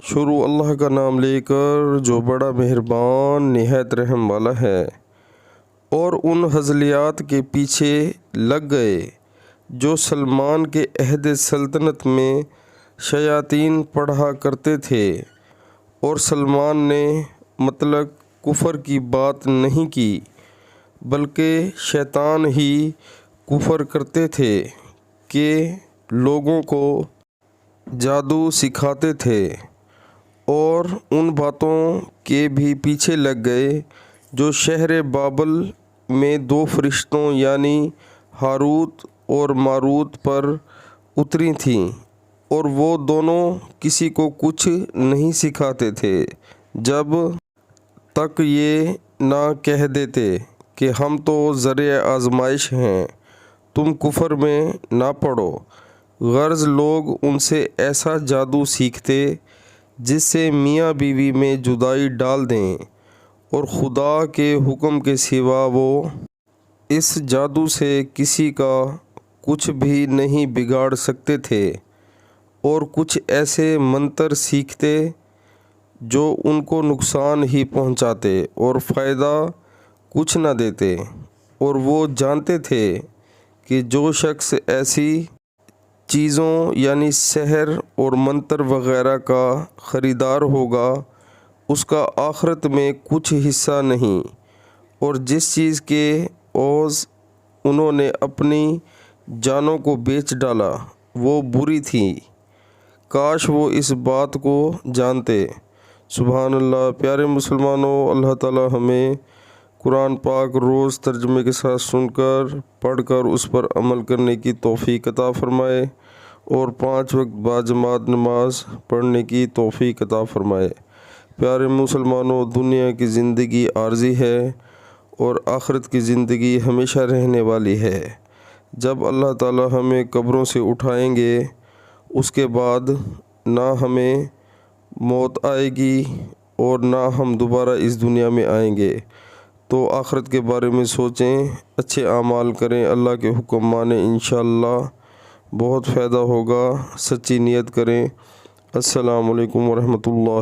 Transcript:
شروع اللہ کا نام لے کر جو بڑا مہربان نہایت رحم والا ہے۔ اور ان ہزلیات کے پیچھے لگ گئے جو سلمان کے عہد سلطنت میں شیاطین پڑھا کرتے تھے، اور سلمان نے مطلق کفر کی بات نہیں کی بلکہ شیطان ہی کفر کرتے تھے کہ لوگوں کو جادو سکھاتے تھے، اور ان باتوں کے بھی پیچھے لگ گئے جو شہر بابل میں دو فرشتوں یعنی ہاروت اور ماروت پر اتری تھیں، اور وہ دونوں کسی کو کچھ نہیں سکھاتے تھے جب تک یہ نہ کہہ دیتے کہ ہم تو ذریعہ آزمائش ہیں، تم کفر میں نہ پڑو۔ غرض لوگ ان سے ایسا جادو سیکھتے جس سے میاں بیوی میں جدائی ڈال دیں، اور خدا کے حکم کے سوا وہ اس جادو سے کسی کا کچھ بھی نہیں بگاڑ سکتے تھے، اور کچھ ایسے منتر سیکھتے جو ان کو نقصان ہی پہنچاتے اور فائدہ کچھ نہ دیتے، اور وہ جانتے تھے کہ جو شخص ایسی چیزوں یعنی سحر اور منتر وغیرہ کا خریدار ہوگا اس کا آخرت میں کچھ حصہ نہیں، اور جس چیز کے عوض انہوں نے اپنی جانوں کو بیچ ڈالا وہ بری تھی، کاش وہ اس بات کو جانتے۔ سبحان اللہ۔ پیارے مسلمانوں، اللہ تعالی ہمیں قرآن پاک روز ترجمے کے ساتھ سن کر پڑھ کر اس پر عمل کرنے کی توفیق عطا فرمائے، اور 5 وقت باجماعت نماز پڑھنے کی توفیق عطا فرمائے۔ پیارے مسلمانوں، دنیا کی زندگی عارضی ہے اور آخرت کی زندگی ہمیشہ رہنے والی ہے۔ جب اللہ تعالی ہمیں قبروں سے اٹھائیں گے اس کے بعد نہ ہمیں موت آئے گی اور نہ ہم دوبارہ اس دنیا میں آئیں گے، تو آخرت کے بارے میں سوچیں، اچھے اعمال کریں، اللہ کے حکم مانیں، انشاءاللہ بہت فائدہ ہوگا۔ سچی نیت کریں۔ السلام علیکم ورحمۃ اللہ۔